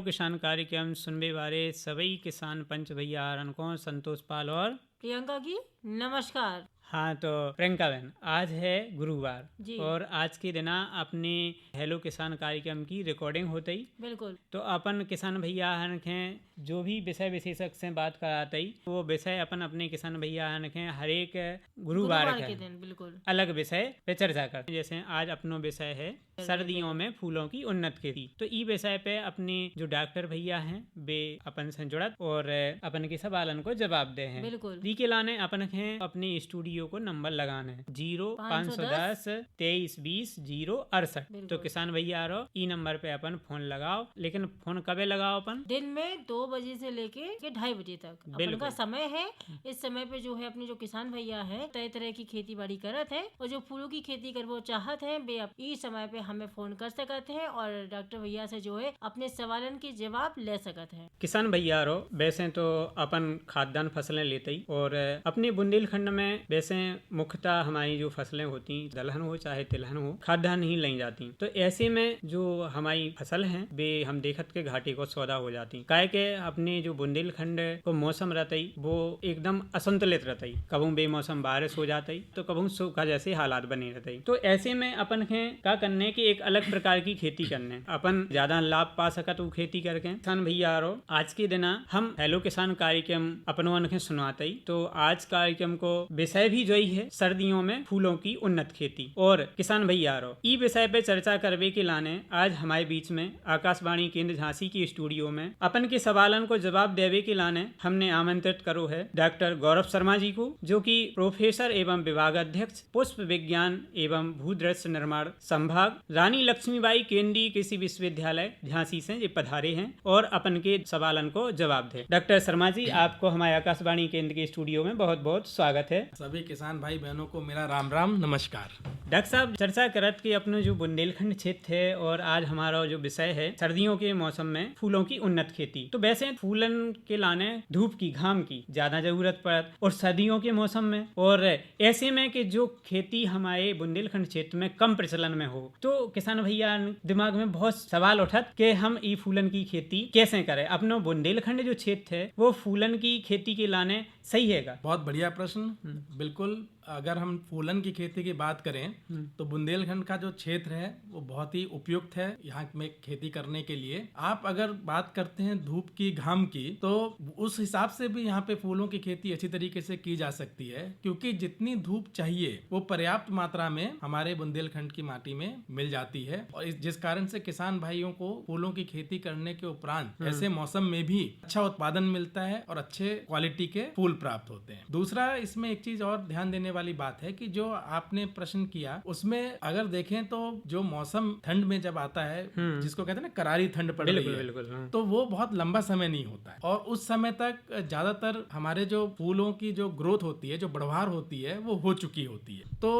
किसान कार्यक्रम सुनबे वाले सभी किसान पंच भैया हरन को संतोष पाल और प्रियंका की नमस्कार। हाँ, तो प्रियंका बहन, आज है गुरुवार जी। और आज के दिन अपने हेलो किसान कार्यक्रम की रिकॉर्डिंग होती। बिल्कुल। तो अपन किसान भैया हन के जो भी विषय विशेषज्ञ से बात कराते ही वो विषय अपन अपने किसान भैया हन के हर एक गुरुवार के दिन बिल्कुल अलग विषय पे चर्चा करते। जैसे आज अपनो विषय है सर्दियों में फूलों की उन्नत खेती। तो ई विषय पे अपने जो डॉक्टर भैया हैं वे अपन से जुड़त और अपन के सवालन को जवाब दे हैं। बिल्कुल। दी के लाने अपन के अपने स्टूडियो को नंबर लगाने 0510 23 20 068। तो किसान भैया रो ई नंबर पे अपन फोन लगाओ, लेकिन फोन कबे लगाओ अपन? दिन में 2 बजे से लेके 2:30 बजे तक अपन का समय है। इस समय पे जो है अपने जो किसान भैया है तरह तरह की खेती बाड़ी करत है और जो फूलों की खेती कर वो चाहत है वे इस समय पे हमें फोन कर सकते हैं और डॉक्टर भैया से जो है अपने सवालन के जवाब ले सकते हैं। किसान भैया रो वैसे तो अपन खाद्यान्न फसलें लेते ही और अपने बुंदेलखंड में वैसे मुख्यतः हमारी जो फसलें होती दलहन हो चाहे तिलहन हो खाद्यान्न ही लाई जाती। तो ऐसे में जो हमारी फसल हैं वे हम देखत के घाटे को सौदा हो जाती। काहे के अपने जो बुंदेलखंड को मौसम रहती वो एकदम असंतुलित रहती। कबू बेमौसम बारिश हो जाती तो कबू सूखा जैसे हालात बने रहते। तो ऐसे में अपन के क्या करने की एक अलग प्रकार की खेती करने अपन ज्यादा लाभ पा सकत वो खेती करके। किसान भैया रो आज के दिन हम हेलो किसान कार्यक्रम अपनों के सुनाते। तो आज कार्यक्रम को विषय भी जो ही है सर्दियों में फूलों की उन्नत खेती। और किसान भैया रो ई विषय पे चर्चा करवे के लाने आज हमारे बीच में आकाशवाणी केंद्र झांसी की स्टूडियो में अपन के सवालन को जवाब देवे के लाने हमने आमंत्रित करो है डॉक्टर गौरव शर्मा जी को, जो कि प्रोफेसर एवं विभागाध्यक्ष पुष्प विज्ञान एवं भूदृश्य निर्माण संभाग रानी लक्ष्मीबाई केंद्रीय कृषि विश्वविद्यालय झांसी से ये पधारे हैं और अपन के सवालन को जवाब दे। डॉक्टर शर्मा जी, आपको हमारे आकाशवाणी केंद्र के स्टूडियो में बहुत बहुत स्वागत है। सभी किसान भाई बहनों को मेरा राम राम नमस्कार। डॉक्टर साहब, चर्चा करत कि अपने जो बुंदेलखंड क्षेत्र है और आज हमारा जो विषय है सर्दियों के मौसम में फूलों की उन्नत खेती। तो वैसे फूलन के लाने धूप की घाम की ज्यादा जरूरत पड़त और सर्दियों के मौसम में, और ऐसे में कि जो खेती हमारे बुंदेलखंड क्षेत्र में कम प्रचलन में हो, तो किसान भैया दिमाग में बहुत सवाल उठत कि हम ई फूलन की खेती कैसे करें। अपनो बुंदेलखंड जो क्षेत्र है वो फूलन की खेती के लाने सही हैगा? बहुत बढ़िया प्रश्न। बिल्कुल, अगर हम फूलन की खेती की बात करें तो बुंदेलखंड का जो क्षेत्र है वो बहुत ही उपयुक्त है यहाँ में खेती करने के लिए। आप अगर बात करते हैं धूप की घाम की तो उस हिसाब से भी यहाँ पे फूलों की खेती अच्छी तरीके से की जा सकती है, क्योंकि जितनी धूप चाहिए वो पर्याप्त मात्रा में हमारे बुंदेलखंड की माटी में मिल जाती है। और जिस कारण से किसान भाइयों को फूलों की खेती करने के उपरांत ऐसे मौसम में भी अच्छा उत्पादन मिलता है और अच्छे क्वालिटी के फूल प्राप्त होते हैं। दूसरा, इसमें एक चीज और ध्यान देने वाली बात है कि जो आपने प्रश्न किया उसमें अगर देखें तो जो मौसम ठंड में जब आता है जिसको कहते हैं ना करारी ठंड पड़ रही है, तो वो बहुत लंबा समय नहीं होता है और उस समय तक ज्यादातर हमारे जो फूलों की जो ग्रोथ होती है, जो बढ़वार होती है, वो हो चुकी होती है। तो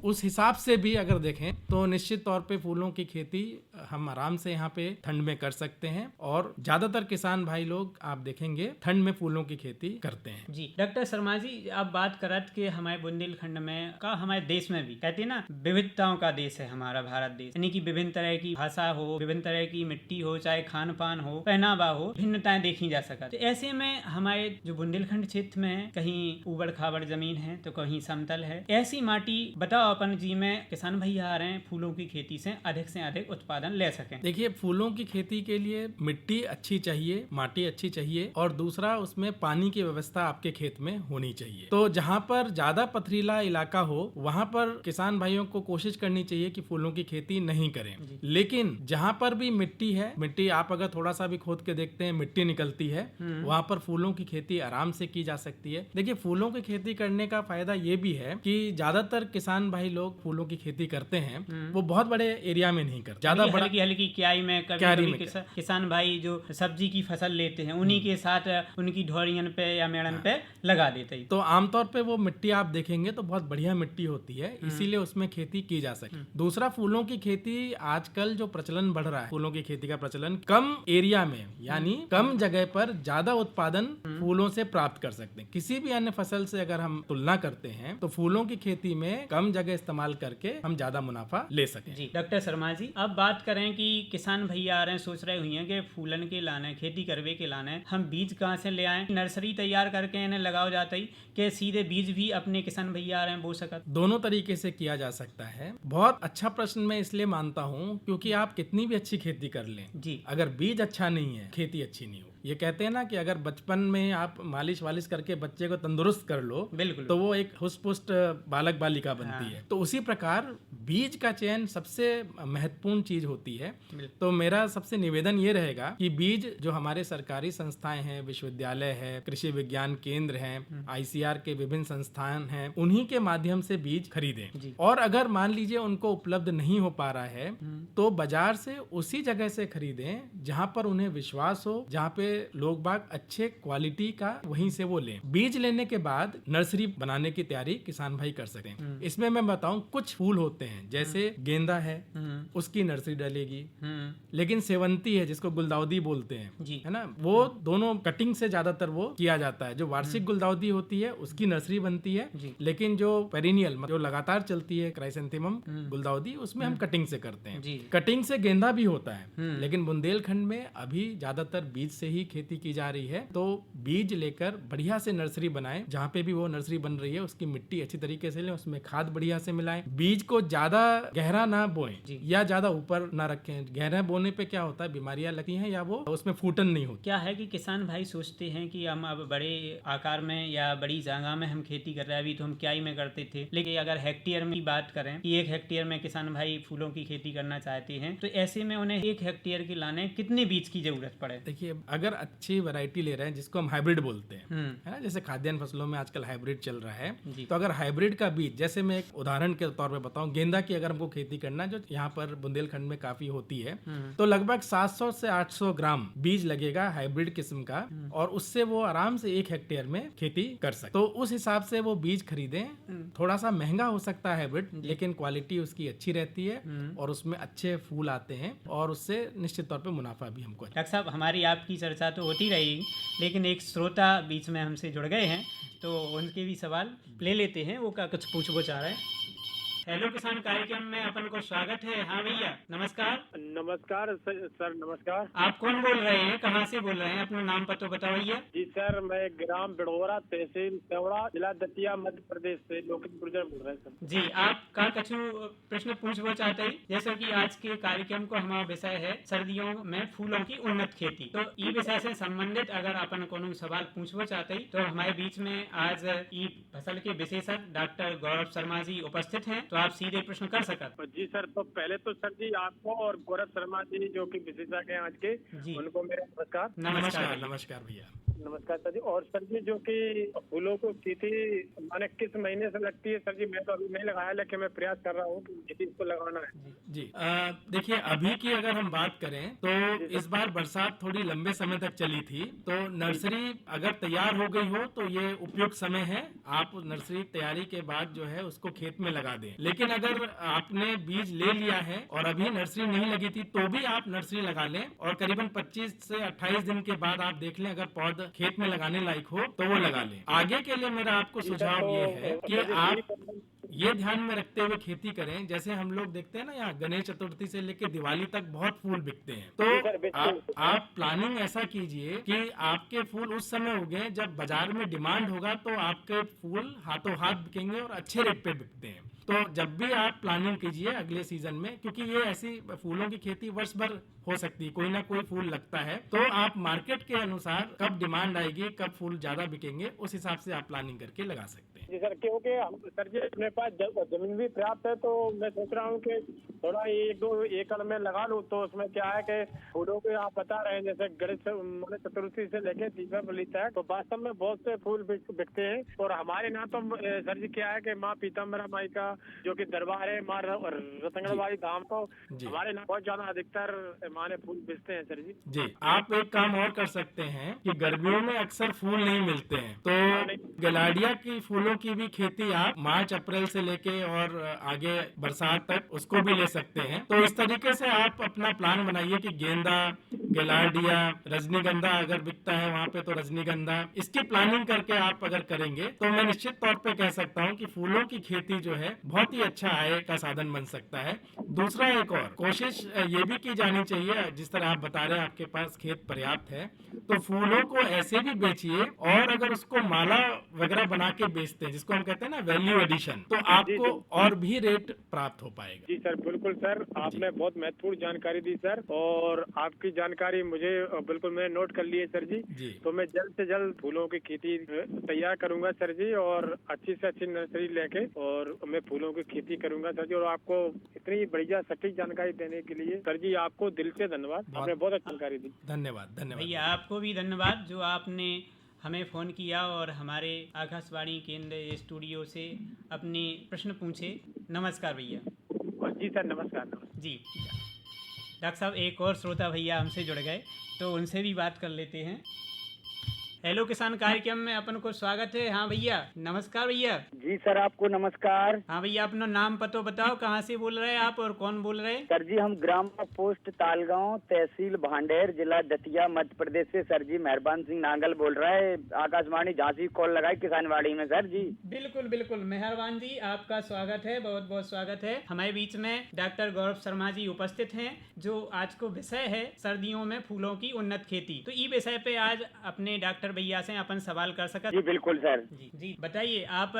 उस हिसाब से भी अगर देखें तो निश्चित तौर पे फूलों की खेती हम आराम से यहाँ पे ठंड में कर सकते हैं और ज्यादातर किसान भाई लोग आप देखेंगे ठंड में फूलों की खेती करते हैं। जी डॉक्टर शर्मा जी, आप बात करत कि हमारे बुंदेलखंड में का हमारे देश में भी कहते हैं ना विविधताओं का देश है हमारा भारत देश, यानी कि विभिन्न तरह की भाषा हो, विभिन्न तरह की मिट्टी हो, चाहे खान पान हो, पहनावा हो, भिन्नताएं देखी जा सकती। तो ऐसे में हमारे जो बुंदेलखंड क्षेत्र में कहीं उबड़ खाबड़ जमीन है तो कहीं समतल है, ऐसी माटी बताओ अपन जी में किसान भैया आ रहे हैं फूलों की खेती से अधिक उत्पादन ले सकें। देखिए, फूलों की खेती के लिए मिट्टी अच्छी चाहिए, माटी अच्छी चाहिए और दूसरा उसमें पानी की व्यवस्था आपके खेत में होनी चाहिए। तो जहाँ पर ज्यादा पथरीला इलाका हो वहाँ पर किसान भाइयों को कोशिश करनी चाहिए कि फूलों की खेती नहीं करें। लेकिन जहाँ पर भी मिट्टी है, मिट्टी आप अगर थोड़ा सा भी खोद के देखते हैं मिट्टी निकलती है, वहाँ पर फूलों की खेती आराम से की जा सकती है। देखिए, फूलों की खेती करने का फायदा ये भी है कि ज्यादातर किसान भाई लोग फूलों की खेती करते हैं वो बहुत बड़े एरिया में नहीं करते, ज्यादा बड़ा हल्की क्यारी में कभी किसान भाई जो सब्जी की फसल लेते हैं उन्हीं के साथ उनकी ढोरियन पे या मेड़न पे लगा देते हैं। तो आमतौर पे वो मिट्टी आप देखेंगे तो बहुत बढ़िया मिट्टी होती है, इसीलिए उसमें खेती की जा सकती है। दूसरा, फूलों की खेती आजकल जो प्रचलन बढ़ रहा है, फूलों की खेती का प्रचलन कम एरिया में यानी कम जगह पर ज्यादा उत्पादन फूलों से प्राप्त कर सकते हैं। किसी भी अन्य फसल से अगर हम तुलना करते हैं तो फूलों की खेती में कम जगह जगह इस्तेमाल करके हम ज्यादा मुनाफा ले सकें। जी डॉक्टर शर्मा जी, अब बात करें कि किसान भैया आ रहे हैं, सोच रहे हुई हैं कि फूलन के लाने, खेती करवे के लाने हम बीज कहाँ से ले आए, नर्सरी तैयार करके इन्हें लगाओ जाता ही कि सीधे बीज भी अपने किसान भैया आ रहे हैं बो सकत? दोनों तरीके से किया जा सकता है। बहुत अच्छा प्रश्न मैं इसलिए मानता हूँ क्योंकि आप कितनी भी अच्छी खेती कर लें, जी अगर बीज अच्छा नहीं है खेती अच्छी नहीं हो। ये कहते हैं ना कि अगर बचपन में आप मालिश वालिश करके बच्चे को तंदुरुस्त कर लो बिल्कुल तो वो एक हुष्ट पुष्ट बालक बालिका बनती है। तो उसी प्रकार बीज का चयन सबसे महत्वपूर्ण चीज होती है। तो मेरा सबसे निवेदन ये रहेगा कि बीज जो हमारे सरकारी संस्थाएं हैं, विश्वविद्यालय है, कृषि विज्ञान केंद्र हैं, ICR के विभिन्न संस्थान हैं, उन्हीं के माध्यम से बीज खरीदें। और अगर मान लीजिए उनको उपलब्ध नहीं हो पा रहा है तो बाजार से उसी जगह से खरीदें जहां पर उन्हें विश्वास हो, जहां पे लोग बाग अच्छे क्वालिटी का वहीं से वो लें। बीज लेने के बाद नर्सरी बनाने की तैयारी किसान भाई कर सकते हैं। इसमें मैं बताऊं, कुछ फूल होते हैं जैसे गेंदा है, उसकी नर्सरी डलेगी, लेकिन सेवंती है जिसको गुलदाउदी बोलते हैं, है ना, वो दोनों कटिंग से ज्यादातर वो किया जाता है। जो वार्षिक गुलदाउदी होती है उसकी नर्सरी बनती है, लेकिन जो पेरिनियल जो लगातार चलती है क्राइसेंथेमम गुलदाउदी, उसमें हम कटिंग से करते हैं। कटिंग से गेंदा भी होता है, लेकिन बुंदेलखंड में अभी ज्यादातर बीज से ही खेती की जा रही है। तो बीज लेकर बढ़िया से नर्सरी बनाएं। जहाँ पे भी वो नर्सरी बन रही है उसकी मिट्टी अच्छी तरीके से लें, उसमें खाद बढ़िया से मिलाएं। बीज को ज्यादा गहरा ना बोएं या ज्यादा ऊपर ना रखें। गहरा बोने पे क्या होता है, बीमारियां लगती हैं या वो उसमें फूटन नहीं होती। क्या है कि किसान भाई सोचते हैं कि हम अब बड़े आकार में या बड़ी जगह में हम खेती कर रहे हैं, अभी तो हम क्याई में करते थे, लेकिन अगर हेक्टेयर में बात करें कि 1 हेक्टेयर में किसान भाई फूलों की खेती करना चाहते हैं, तो ऐसे में उन्हें 1 हेक्टेयर के लाने कितने बीज की जरूरत पड़े? देखिए, अगर अच्छी वैरायटी ले रहे हैं जिसको हम हाइब्रिड बोलते हैं, है ना, जैसे खाद्यान्न फसलों में आजकल हाइब्रिड चल रहा है, तो अगर हाइब्रिड का बीज, जैसे मैं एक उदाहरण के तौर पे बताऊं, गेंदा की अगर हमको खेती करना है जो यहाँ पर बुंदेलखंड में काफी होती है, तो लगभग 700 से 800 ग्राम बीज लगेगा हाइब्रिड किस्म का, और उससे वो आराम से 1 हेक्टेयर में खेती कर सकते। तो उस हिसाब से वो बीज खरीदें। थोड़ा सा महंगा हो सकता है हाइब्रिड, लेकिन क्वालिटी उसकी अच्छी रहती है और उसमें अच्छे फूल आते हैं और उससे निश्चित तौर पे मुनाफा भी हमको। डॉक्टर साहब, हमारी आपकी चर्चा तो होती रहेगी, लेकिन एक श्रोता बीच में हमसे जुड़ गए हैं, तो उनके भी सवाल ले लेते हैं। वो क्या कुछ पूछना चाह रहे हैं। हेलो किसान कार्यक्रम में अपन को स्वागत है। हाँ भैया, नमस्कार। नमस्कार सर, नमस्कार। आप कौन बोल रहे हैं, कहाँ से बोल रहे हैं, अपना नाम पता बताओ भैया। जी सर, मैं ग्राम बिड़ोरा, तहसील सेवड़ा, जिला दतिया, मध्य प्रदेश से लोकल गुर्जर बोल रहे हैं सर। जी, आपका कछु प्रश्न पूछना चाहते हैं। जैसे कि आज के कार्यक्रम को हमारा विषय है सर्दियों में फूलों की उन्नत खेती, तो ई विषय से संबंधित अगर अपन कोनो सवाल पूछना चाहते हैं तो हमारे बीच में आज ई फसल के विशेषज्ञ डॉक्टर गौरव शर्मा जी उपस्थित हैं, तो आप सीधे प्रश्न कर सकते। जी सर, तो पहले तो सर जी आपको और गौरव शर्मा जी जो कि विशेषज्ञ हैं आज के, उनको मेरा नमस्कार। नमस्कार। नमस्कार भैया। नमस्कार सर जी। और सर जी जो कि फूलों को खेती माने किस महीने से लगती है सर जी? मैं तो अभी नहीं लगाया, लेकिन मैं प्रयास कर रहा हूँ कि इसको लगाना है। जी, देखिए, अभी की अगर हम बात करें तो इस बार बरसात थोड़ी लंबे समय तक चली थी, तो नर्सरी अगर तैयार हो गई हो तो ये उपयुक्त समय है। आप नर्सरी तैयारी के बाद जो है उसको खेत में लगा दें। लेकिन अगर आपने बीज ले लिया है और अभी नर्सरी नहीं लगी थी तो भी आप नर्सरी लगा लें, और करीबन 25 से 28 दिन के बाद आप देख लें, अगर पौधा खेत में लगाने लायक हो तो वो लगा लें। आगे के लिए मेरा आपको सुझाव ये है कि आप ये ध्यान में रखते हुए खेती करें। जैसे हम लोग देखते हैं ना, यहाँ गणेश चतुर्थी से लेकर दिवाली तक बहुत फूल बिकते हैं, तो आप प्लानिंग ऐसा कीजिए कि आपके फूल उस समय उगे जब बाजार में डिमांड होगा, तो आपके फूल हाथों हाथ बिकेंगे और अच्छे रेट पे बिकते हैं। तो जब भी आप प्लानिंग कीजिए अगले सीजन में, क्योंकि ये ऐसी फूलों की खेती वर्ष भर हो सकती है, कोई ना कोई फूल लगता है, तो आप मार्केट के अनुसार कब डिमांड आएगी, कब फूल ज्यादा बिकेंगे, उस हिसाब से आप प्लानिंग करके लगा सकते हैं। जी सर, क्योंकि सर जी अपने पास जमीन भी पर्याप्त है, तो मैं सोच रहा हूँ कि थोड़ा 1-2 एकड़ में लगा लूँ। तो उसमें क्या है कि फूलों के आप बता रहे हैं जैसे गणेश चतुर्थी से लेके दीपावली तक, तो वास्तव में बहुत से फूल बिकते हैं। और हमारे यहाँ तो सर जी क्या है कि माँ पीताम्बरा माई का जो कि दरबार है, माँ रतंगड़बाई धाम, तो हमारे यहाँ बहुत ज्यादा अधिकतर माने फूल बेचते हैं सर जी। जी, आप एक काम और कर सकते हैं कि गर्मियों में अक्सर फूल नहीं मिलते हैं, तो गलाडिया की फूलों की भी खेती आप मार्च अप्रैल से लेके और आगे बरसात तक उसको भी ले सकते हैं। तो इस तरीके से आप अपना प्लान बनाइए कि गेंदा, गिलार्डिया, रजनीगंधा अगर बिकता है वहाँ पे तो रजनीगंधा, इसकी प्लानिंग करके आप अगर करेंगे तो मैं निश्चित तौर पे कह सकता हूँ कि फूलों की खेती जो है बहुत ही अच्छा आय का साधन बन सकता है। दूसरा एक और कोशिश ये भी की जानी चाहिए, जिस तरह आप बता रहे हैं आपके पास खेत पर्याप्त है, तो फूलों को ऐसे भी बेचिए और अगर उसको माला वगैरह बना के बेचते हैं जिसको हम कहते हैं ना वैल्यू एडिशन, तो आपको और भी रेट प्राप्त हो पाएगा। जी सर, बिल्कुल सर, आपने बहुत महत्वपूर्ण जानकारी दी सर, और आपकी जानकारी मुझे बिल्कुल मैं नोट कर लिए सर जी। तो मैं जल्द से जल्द फूलों की खेती तैयार करूंगा सर जी, और अच्छी से अच्छी नर्सरी लेके और मैं फूलों की खेती करूंगा सर जी। और आपको इतनी बढ़िया सटीक जानकारी देने के लिए सर जी आपको दिल से धन्यवाद, आपने बहुत अच्छी जानकारी दी। धन्यवाद। धन्यवाद भैया, आपको भी धन्यवाद जो आपने हमें फ़ोन किया और हमारे आकाशवाणी केंद्र स्टूडियो से अपने प्रश्न पूछे। नमस्कार भैया। जी सर, नमस्कार। जी डॉक्टर साहब, एक और श्रोता भैया हमसे जुड़ गए, तो उनसे भी बात कर लेते हैं। हेलो किसान कार्यक्रम में अपन को स्वागत है। हाँ भैया, नमस्कार भैया। जी सर, आपको नमस्कार। हाँ भैया, अपना नाम पतो बताओ, कहाँ से बोल रहे हैं आप और कौन बोल रहे हैं? सर जी, हम ग्राम पोस्ट तालगांव, तहसील भांडेर, जिला दतिया, मध्य प्रदेश से सर जी मेहरबान सिंह नांगल बोल रहा है। आकाशवाणी झांसी कॉल लगाई किसानवाड़ी में सर जी। बिल्कुल बिल्कुल मेहरबान जी, आपका स्वागत है, बहुत बहुत स्वागत है। हमारे बीच में डॉक्टर गौरव शर्मा जी उपस्थित हैं, जो आज को विषय है सर्दियों में फूलों की उन्नत खेती। तो इस विषय पे आज अपने डॉक्टर भैया से अपन सवाल कर सकते? जी बिल्कुल सर। जी बताइए, आप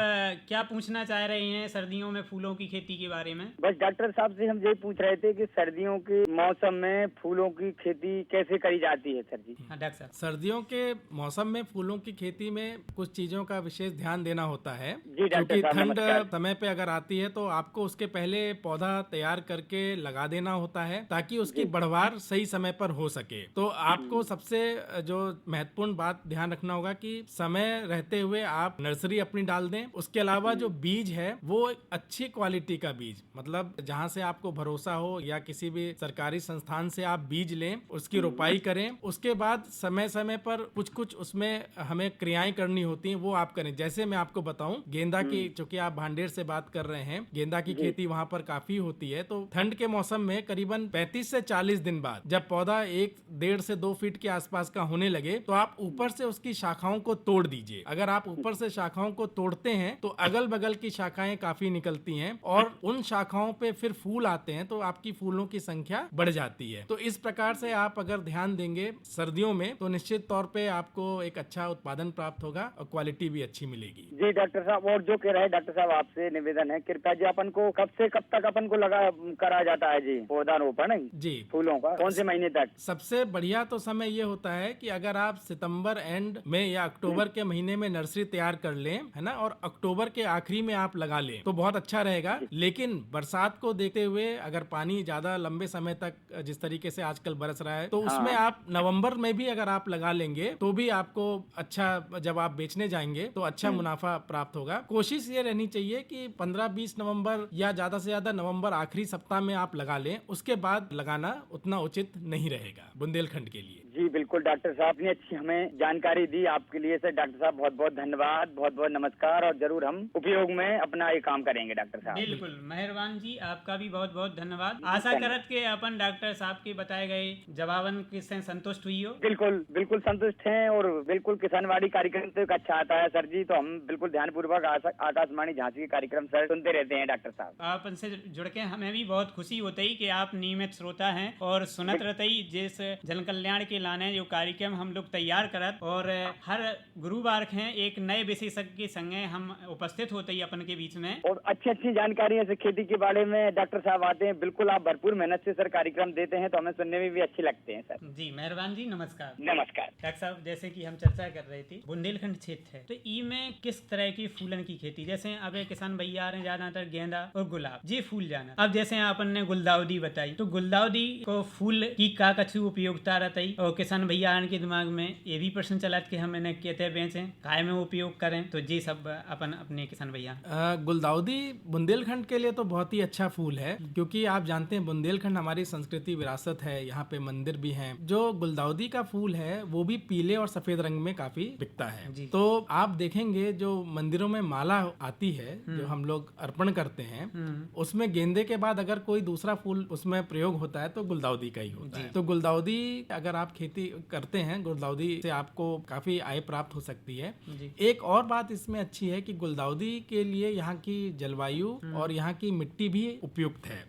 क्या पूछना चाह रहे हैं सर्दियों में फूलों की खेती के बारे में? बस डॉक्टर साहब से हम ये पूछ रहे थे कि सर्दियों के मौसम में फूलों की खेती कैसे करी जाती है सर जी। हाँ डॉक्टर साहब। सर्दियों के मौसम में फूलों की खेती में कुछ चीजों का विशेष ध्यान देना होता है, क्योंकि ठंड समय पे अगर आती है तो आपको उसके पहले पौधा तैयार करके लगा देना होता है ताकि उसकी बढ़वार सही समय पर हो सके। तो आपको सबसे जो महत्वपूर्ण बात ध्यान रखना होगा कि समय रहते हुए आप नर्सरी अपनी डाल दें। उसके अलावा जो बीज है वो अच्छी क्वालिटी का बीज, मतलब जहां से आपको भरोसा हो या किसी भी सरकारी संस्थान से आप बीज लें, उसकी रोपाई करें। उसके बाद समय समय पर कुछ कुछ उसमें हमें क्रियाएं करनी होती हैं, वो आप करें। जैसे मैं आपको बताऊं, गेंदा की, चूंकि आप भांडेर से बात कर रहे हैं, गेंदा की खेती वहां पर काफी होती है। तो ठंड के मौसम में करीबन 35 से 40 दिन बाद जब पौधा 1.5 से 2 फीट के आसपास का होने लगे तो आप ऊपर से उसकी शाखाओं को तोड़ दीजिए। अगर आप ऊपर से शाखाओं को तोड़ते हैं तो अगल बगल की शाखाएं काफी निकलती हैं और उन शाखाओं पे फिर फूल आते हैं, तो आपकी फूलों की संख्या बढ़ जाती है। तो इस प्रकार से आप अगर ध्यान देंगे सर्दियों में तो निश्चित तौर पे आपको एक अच्छा उत्पादन प्राप्त होगा और क्वालिटी भी अच्छी मिलेगी। जी डॉक्टर साहब, और जो कह रहे हैं डॉक्टर साहब, आपसे निवेदन है, कृपया जी अपन को कब से कब तक अपन को लगा करा जाता है जी पौधारोपण जी फूलों का, कौन से महीने तक? सबसे बढ़िया तो समय ये होता है कि अगर आप सितंबर एंड में या अक्टूबर के महीने में नर्सरी तैयार कर लें, है ना, और अक्टूबर के आखिरी में आप लगा लें तो बहुत अच्छा रहेगा। लेकिन बरसात को देखते हुए अगर पानी ज्यादा लंबे समय तक जिस तरीके से आजकल बरस रहा है तो उसमें आप नवंबर में भी अगर आप लगा लेंगे तो भी आपको अच्छा, जब आप बेचने जाएंगे तो अच्छा मुनाफा प्राप्त होगा। कोशिश ये रहनी चाहिए कि 15-20 नवंबर या ज्यादा से ज्यादा नवंबर आखिरी सप्ताह में आप लगा लें, उसके बाद लगाना उतना उचित नहीं रहेगा बुंदेलखंड के लिए। जी बिल्कुल डॉक्टर साहब, इतनी अच्छी हमें जानकारी दी, आपके लिए सर डॉक्टर साहब बहुत बहुत धन्यवाद, बहुत बहुत नमस्कार, और जरूर हम उपयोग में अपना ये काम करेंगे डॉक्टर साहब। बिल्कुल मेहरबान जी, आपका भी बहुत बहुत धन्यवाद। आशा करत के अपन डॉक्टर साहब के बताए गए जवाबन से संतुष्ट हुई हो? बिल्कुल बिल्कुल संतुष्ट हैं, और बिल्कुल किसानवाड़ी कार्यक्रम तो एक अच्छा आता है सर जी, तो हम बिल्कुल ध्यान पूर्वक आकाशवाणी झांसी के कार्यक्रम सर सुनते रहते हैं डॉक्टर साहब। आप उनसे जुड़ के हमें भी बहुत खुशी होती है कि आप नियमित श्रोता हैं और सुनत रहते ही जिस जन कल्याण के लाने जो कार्यक्रम हम लोग तैयार करत, और हर गुरुवार हैं एक नए विशेषज्ञ के संगे हम उपस्थित होते ही अपन के बीच में, और अच्छी अच्छी जानकारी से खेती के बारे में डॉक्टर साहब आते हैं। बिल्कुल आप भरपूर मेहनत से सर कार्यक्रम देते हैं, तो हमें सुनने में भी अच्छे लगते हैं सर। जी मेहरबान जी, नमस्कार। नमस्कार डॉक्टर साहब, जैसे कि हम चर्चा कर रहे थे बुंदेलखंड क्षेत्र है, तो ई में किस तरह की फूलन की खेती, जैसे अब किसान भैया आ रहे हैं ज्यादातर गेंदा और गुलाब जी फूल जाना। अब जैसे अपन ने गुलदाउदी बताई, तो गुलदाउदी को फूल की का कछु उपयोगिता रहती, और किसान भैया के दिमाग में ये भी प्रश्न क्वेश्चन चलत कि हम इन्हें कहते बेचें, काय में उपयोग करें, तो जी सब अपन अपने किसान भैया। गुलदाउदी बुंदेलखंड के लिए तो बहुत ही अच्छा फूल है, क्योंकि आप जानते हैं बुंदेलखंड हमारी संस्कृति विरासत है, यहाँ पे मंदिर भी हैं। जो गुलदाउदी का फूल है वो भी पीले और सफेद रंग में काफी बिकता है। तो आप देखेंगे जो मंदिरों में माला आती है जो हम लोग अर्पण करते हैं, उसमें गेंदे के बाद अगर कोई दूसरा फूल उसमें प्रयोग होता है तो गुलदाउदी का ही होता है। तो गुलदाउदी अगर आप खेती करते हैं, गुलदाउदी से आपको काफी आय प्राप्त हो सकती है। एक और बात इसमें अच्छी है कि गुलदाउदी के लिए यहाँ की जलवायु और यहाँ की मिट्टी भी उपयुक्त है।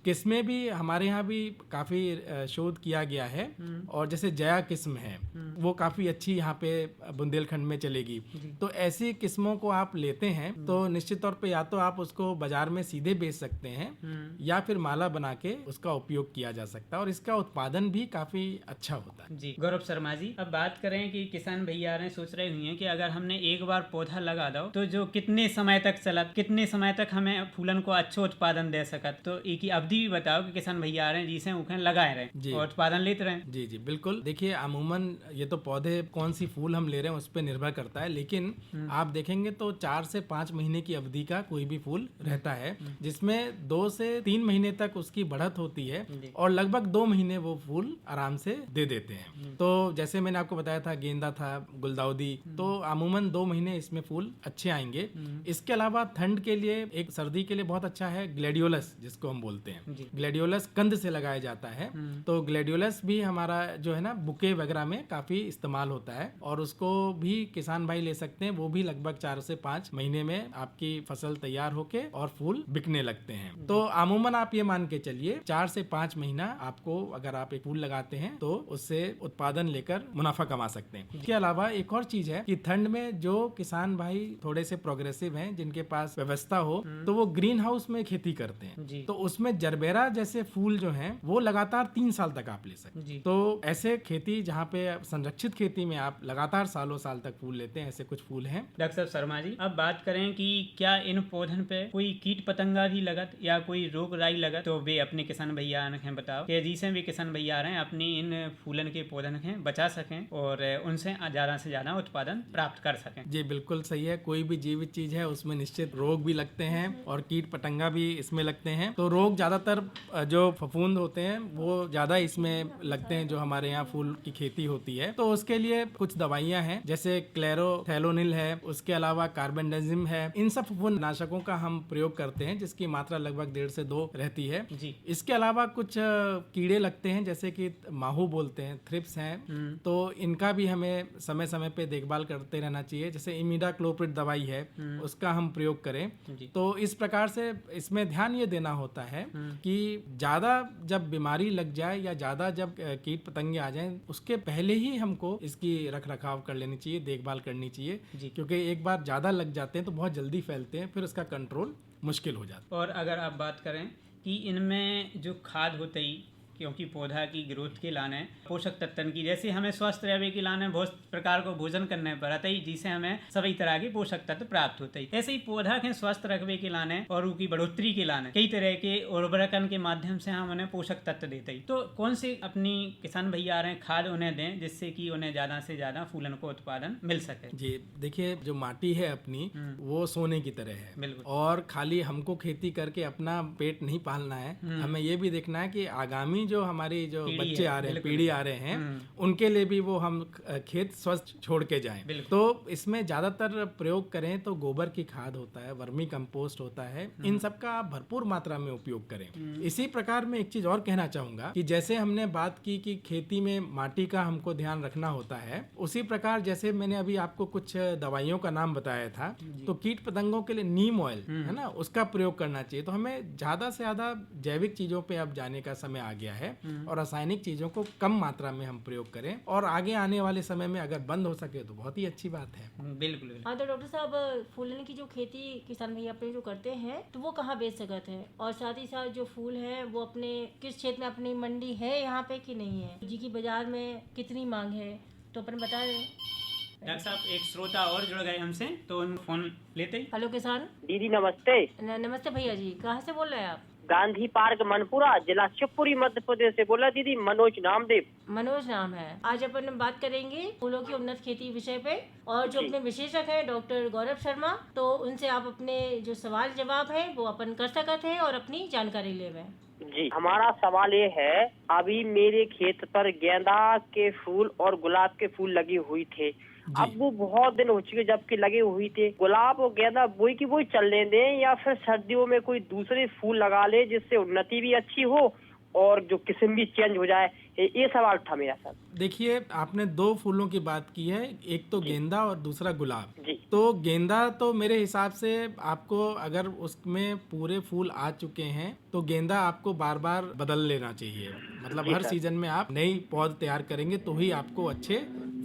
किस्में भी हमारे यहाँ भी काफी शोध किया गया है, और जैसे जया किस्म है वो काफी अच्छी यहाँ पे बुंदेलखंड में चलेगी। तो ऐसी किस्मों को आप लेते हैं तो निश्चित तौर पे या तो आप उसको बाजार में सीधे बेच सकते हैं या फिर माला बना के उसका उपयोग किया जा सकता है, और इसका उत्पादन भी काफी अच्छा होता है। जी गौरव शर्मा जी, अब बात करें कि किसान भैया रहे सोच रहे हुए हैं कि अगर हमने एक बार पौधा लगा दो तो जो कितने समय तक चलत, कितने समय तक हमें फूलन को अच्छा उत्पादन दे सकत, तो की अवधि भी बताओ कि किसान भैया आ रहे हैं जिसे उखे लगाए रहे और उत्पादन लेते रहे। जी जी बिल्कुल। देखिए अमूमन ये तो पौधे कौन सी फूल हम ले रहे हैं उस पर निर्भर करता है, लेकिन आप देखेंगे तो 4 से 5 महीने की अवधि का कोई भी फूल रहता है, जिसमें 2 से 3 महीने तक उसकी बढ़त होती है और लगभग 2 महीने वो फूल आराम से दे देते हैं। तो जैसे मैंने आपको बताया था गेंदा था, गुलदाउदी, तो अमूमन 2 महीने इसमें फूल अच्छे आएंगे। इसके अलावा ठंड के लिए, एक सर्दी के लिए बहुत अच्छा है ग्लेडियोलस, जिसको हम बोलते हैं। ग्लेडियोलस कंद से लगाया जाता है, तो ग्लेडियोलस भी हमारा जो है ना बुके वगैरह में काफी इस्तेमाल होता है, और उसको भी किसान भाई ले सकते हैं। वो भी लगभग 4 से 5 महीने में आपकी फसल तैयार होके और फूल बिकने लगते हैं। तो अमूमन आप ये मान के चलिए 4 से 5 महीना आपको, अगर आप एक फूल लगाते हैं तो उससे उत्पादन लेकर मुनाफा कमा सकते हैं। इसके अलावा एक और चीज है कि ठंड में जो किसान भाई थोड़े से प्रोग्रेसिव हैं, जिनके पास व्यवस्था हो, तो वो ग्रीन हाउस में खेती करते हैं। तो उसमें जरबेरा जैसे फूल जो हैं वो लगातार 3 साल तक आप ले सकते हैं। तो ऐसे खेती जहाँ पे संरक्षित खेती में आप लगातार सालों साल तक फूल लेते हैं, ऐसे कुछ फूल हैं। डॉक्टर शर्मा जी, अब बात करें कि क्या इन पौधन पे कोई कीट पतंगा भी लगत या कोई रोग राई लगत, तो वे अपने किसान भैया हैं बताओ कि जिसे भी किसान भैया रहे अपनी इन फूलन के पौधन के बचा सकें और उनसे ज्यादा से ज्यादा उत्पादन प्राप्त कर सकें। जी बिल्कुल सही है। कोई भी जीवित चीज है उसमें निश्चित रोग भी लगते हैं और कीट पतंगा भी इसमें लगते हैं। तो रोग ज्यादातर जो फफूंद होते हैं वो ज्यादा इसमें लगते हैं जो हमारे यहाँ फूल की खेती होती है। तो उसके लिए कुछ दवाइयाँ हैं, जैसे क्लेरोथेलोनिल है, उसके अलावा कार्बेंडाजिम है। इन सब फफूंद नाशकों का हम प्रयोग करते हैं, जिसकी मात्रा लगभग 1.5 से 2 रहती है। इसके अलावा कुछ कीड़े लगते हैं, जैसे कि माहू बोलते हैं, थ्रिप्स हैं, तो इनका भी हमें समय समय पे देखभाल करते रहना चाहिए। जैसे इमिडाक्लोप्रिड दवाई है, उसका हम प्रयोग करें। तो इस प्रकार से इसमें ध्यान ये देना होता है कि ज्यादा जब बीमारी लग जाए या ज्यादा जब कीट पतंगे आ जाएं, उसके पहले ही हमको इसकी रख रखाव कर लेनी चाहिए, देखभाल करनी चाहिए, क्योंकि एक बार ज्यादा लग जाते हैं तो बहुत जल्दी फैलते हैं, फिर उसका कंट्रोल मुश्किल हो जाता है। और अगर आप बात करें कि इनमें जो खाद होते ही, क्योंकि पौधा की ग्रोथ के लाने पोषक तत्वन की, जैसे हमें स्वस्थ रहने के लाने बहुत प्रकार को भोजन करने पड़ता है, जिससे हमें सभी तरह के पोषक तत्व प्राप्त होते हैं। ऐसे ही पौधा के स्वस्थ रखने के लाने और उनकी बढ़ोतरी के लाने कई तरह के उर्वरकन के माध्यम से हम उन्हें पोषक तत्व देते हैं। तो कौन से अपनी किसान भैया आ रहे हैं खाद उन्हें दें, जिससे कि उन्हें ज्यादा से ज्यादा फूलन को उत्पादन मिल सके। जी देखिए, जो माटी है अपनी वो सोने की तरह है, और खाली हमको खेती करके अपना पेट नहीं पालना है, हमें ये भी देखना है कि आगामी जो हमारी जो बच्चे आ रहे हैं, पीढ़ी आ रहे हैं, उनके लिए भी वो हम खेत स्वस्थ छोड़ के जाएं। तो इसमें ज्यादातर प्रयोग करें तो गोबर की खाद होता है, वर्मी कंपोस्ट होता है, इन सब का आप भरपूर मात्रा में उपयोग करें। इसी प्रकार में एक चीज और कहना चाहूंगा कि जैसे हमने बात की कि खेती में माटी का हमको ध्यान रखना होता है, उसी प्रकार जैसे मैंने अभी आपको कुछ दवाइयों का नाम बताया था, तो कीट पतंगों के लिए नीम ऑयल है ना, उसका प्रयोग करना चाहिए। तो हमें ज्यादा से ज्यादा जैविक चीजों पे अब जाने का समय आ गया है, और रासायनिक चीजों को कम मात्रा में हम प्रयोग करें, और आगे आने वाले समय में अगर बंद हो सके तो बहुत ही अच्छी बात है। बिल्कुल। हाँ, तो डॉक्टर साहब फूलन की जो खेती किसान भैया अपने जो करते हैं तो वो कहाँ बेच सकते हैं, और साथ ही साथ जो फूल है वो अपने किस क्षेत्र में अपनी मंडी है यहाँ पे कि नहीं है, जी की बाजार में कितनी मांग है, तो अपन बता दें। डॉक्टर साहब एक श्रोता और जुड़ गए हमसे, तो उन फोन लेते ही। हेलो किसान। दीदी नमस्ते। नमस्ते भैया जी, कहाँ से बोल रहे हैं आप? गांधी पार्क मनपुरा, जिला शिवपुरी, मध्य प्रदेश से बोला दीदी, मनोज नामदेव। मनोज नाम है। आज अपन बात करेंगे फूलों की उन्नत खेती विषय पे, और जो अपने विशेषज्ञ हैं डॉक्टर गौरव शर्मा, तो उनसे आप अपने जो सवाल जवाब है वो अपन कर सकते हैं और अपनी जानकारी ले रहे हैं। जी, हमारा सवाल ये है, अभी मेरे खेत पर गेंदा के फूल और गुलाब के फूल लगे हुए थे। अब वो बहुत दिन हो चुके जबकि लगे हुए थे। गुलाब और गेंदा बोई की बोई चलने दें या फिर सर्दियों में कोई दूसरे फूल लगा ले जिससे उन्नति भी अच्छी हो और जो किस्म भी चेंज हो जाए? ये सवाल था मेरा सर। देखिए, आपने दो फूलों की बात की है, एक तो गेंदा और दूसरा गुलाब। जी। तो गेंदा तो मेरे हिसाब से आपको, अगर उसमें पूरे फूल आ चुके हैं तो गेंदा आपको बार बार बदल लेना चाहिए। मतलब हर सीजन में आप नई पौध तैयार करेंगे तो ही आपको अच्छे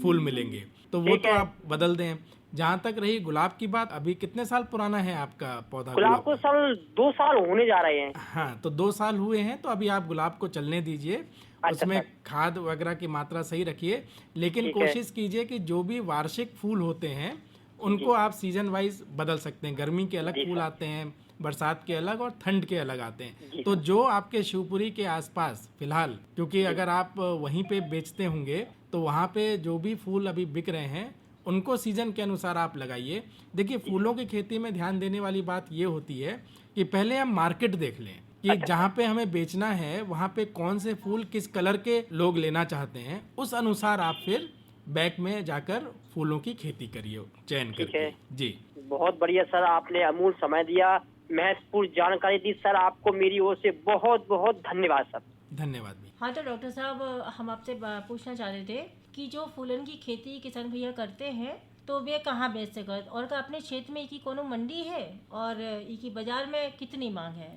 फूल मिलेंगे, तो वो तो आप बदल दें। जहाँ तक रही गुलाब की बात, अभी कितने साल पुराना है आपका पौधा? गुलाब को साल 2 साल होने जा रहे हैं। हाँ, तो 2 साल हुए हैं, तो अभी आप गुलाब को चलने दीजिए। उसमें खाद वगैरह की मात्रा सही रखिए, लेकिन कोशिश कीजिए कि जो भी वार्षिक फूल होते हैं उनको आप सीजन वाइज बदल सकते हैं। गर्मी के अलग फूल आते हैं, बरसात के अलग और ठंड के अलग आते हैं। तो जो आपके शिवपुरी के आसपास फिलहाल, क्योंकि अगर आप वहीं पे बेचते होंगे तो वहाँ पे जो भी फूल अभी बिक रहे हैं उनको सीजन के अनुसार आप लगाइए। देखिए, फूलों की खेती में ध्यान देने वाली बात ये होती है कि पहले हम मार्केट देख लें कि जहाँ पे हमें बेचना है वहाँ पे कौन से फूल किस कलर के लोग लेना चाहते हैं, उस अनुसार आप फिर बैग में जाकर फूलों की खेती करिए, चयन करके। जी, बहुत बढ़िया सर, आपने अमूल्य समय दिया, महत्वपूर्ण जानकारी दी सर। आपको मेरी ओर से बहुत बहुत धन्यवाद सर। धन्यवाद भी। हाँ, तो डॉक्टर साहब, हम आपसे पूछना चाहते थे कि जो फूलन की खेती किसान भैया करते हैं तो वे कहाँ बेच सकत, और का अपने क्षेत्र में की कोनो मंडी है और की बाजार में कितनी मांग है?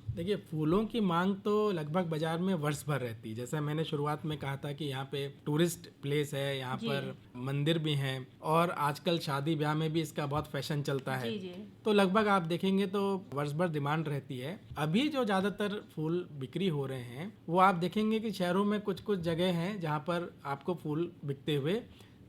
देखिए, फूलों की मांग तो लगभग बाजार में वर्ष भर रहती है। जैसा मैंने शुरुआत में कहा था कि यहाँ पे टूरिस्ट प्लेस है, यहाँ पर मंदिर भी हैं और आजकल शादी ब्याह में भी इसका बहुत फैशन चलता है। जी। तो लगभग आप देखेंगे तो वर्ष भर डिमांड रहती है। अभी जो ज़्यादातर फूल बिक्री हो रहे हैं वो आप देखेंगे कि शहरों में कुछ कुछ जगह हैं जहाँ पर आपको फूल बिकते हुए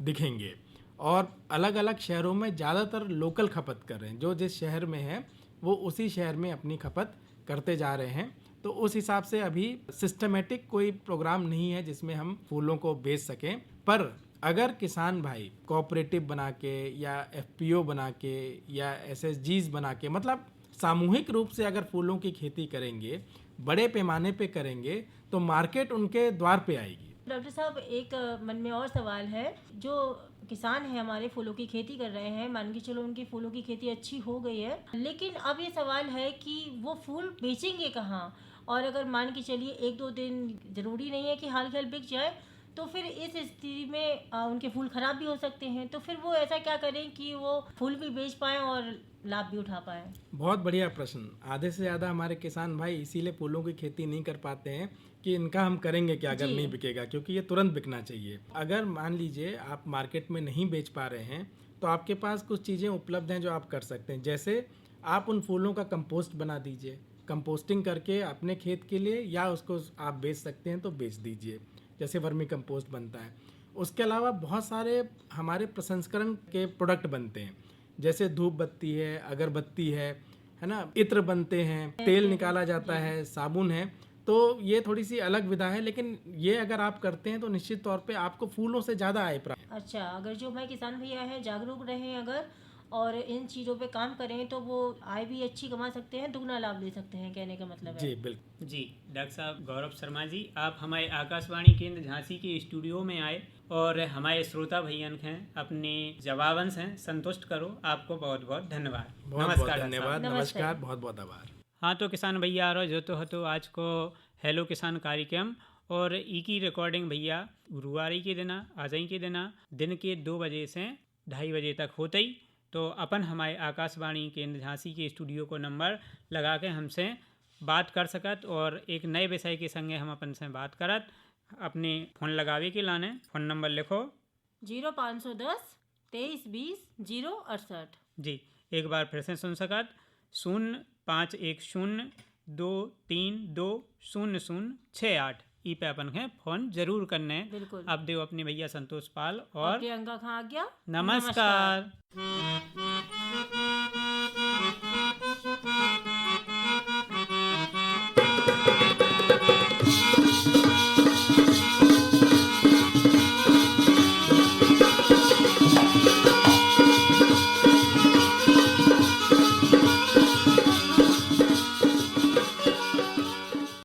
दिखेंगे, और अलग अलग शहरों में ज़्यादातर लोकल खपत कर रहे हैं। जो जिस शहर में है वो उसी शहर में अपनी खपत करते जा रहे हैं। तो उस हिसाब से अभी सिस्टमेटिक कोई प्रोग्राम नहीं है जिसमें हम फूलों को बेच सकें। पर अगर किसान भाई कोऑपरेटिव बना के या एफपीओ बना के या एसएचजीज बना के, मतलब सामूहिक रूप से अगर फूलों की खेती करेंगे, बड़े पैमाने पे करेंगे, तो मार्केट उनके द्वार पे आएगी। डॉक्टर साहब, एक मन में और सवाल है। जो किसान है हमारे फूलों की खेती कर रहे हैं, मान के चलो उनकी फूलों की खेती अच्छी हो गई है, लेकिन अब ये सवाल है कि वो फूल बेचेंगे कहाँ? और अगर मान के चलिए 1-2 दिन, जरूरी नहीं है कि हाल फिलहाल बिक जाए, तो फिर इस स्थिति में उनके फूल खराब भी हो सकते हैं। तो फिर वो ऐसा क्या करें कि वो फूल भी बेच पाएं और लाभ भी उठा पाएं? बहुत बढ़िया प्रश्न। आधे से ज़्यादा हमारे किसान भाई इसीलिए फूलों की खेती नहीं कर पाते हैं कि इनका हम करेंगे क्या अगर नहीं बिकेगा, क्योंकि ये तुरंत बिकना चाहिए। अगर मान लीजिए आप मार्केट में नहीं बेच पा रहे हैं तो आपके पास कुछ चीज़ें उपलब्ध हैं जो आप कर सकते हैं। जैसे आप उन फूलों का कंपोस्ट बना दीजिए, कंपोस्टिंग करके अपने खेत के लिए, या उसको आप बेच सकते हैं तो बेच दीजिए, जैसे वर्मी कंपोस्ट बनता है। उसके अलावा बहुत सारे हमारे प्रसंस्करण के प्रोडक्ट बनते हैं, जैसे धूप बत्ती है, अगरबत्ती है ना, इत्र बनते हैं, तेल निकाला जाता है, साबुन है। तो ये थोड़ी सी अलग विधा है, लेकिन ये अगर आप करते हैं तो निश्चित तौर पे आपको फूलों से ज़्यादा आय प्राप्त। अच्छा, अगर जो हमारे किसान भैया हैं जागरूक रहें अगर, और इन चीज़ों पे काम करें, तो वो आय भी अच्छी कमा सकते हैं, दुगना लाभ ले सकते हैं, कहने का मतलब है। जी बिल्कुल। जी डॉक्टर साहब गौरव शर्मा जी, आप हमारे आकाशवाणी केंद्र झांसी के स्टूडियो में आए और हमारे श्रोता भैयन हैं अपने जवाबन से संतुष्ट करो। आपको बहुत बहुत धन्यवाद। नमस्कार। धन्यवाद, नमस्कार, बहुत बहुत आभार। हाँ, तो किसान भैया और जो तो आज को हेलो किसान कार्यक्रम और ई की रिकॉर्डिंग भैया गुरुवारी के दिन, आजई के दिन के 2 बजे से 2:30 बजे तक होते ही, तो अपन हमारे आकाशवाणी केंद्र झांसी के स्टूडियो को नंबर लगा के हमसे बात कर सकत और एक नए विषय के संगे हम अपन से बात करत। अपने फ़ोन लगावे के लाने फ़ोन नंबर लिखो 0510 23 20 068। जी, एक बार फिर से सुन सकत 0510 232 0068। ई पे अपन के फोन जरूर करने। बिल्कुल। अब देव अपने भैया संतोष पाल और प्रियंका खां आ गया। नमस्कार।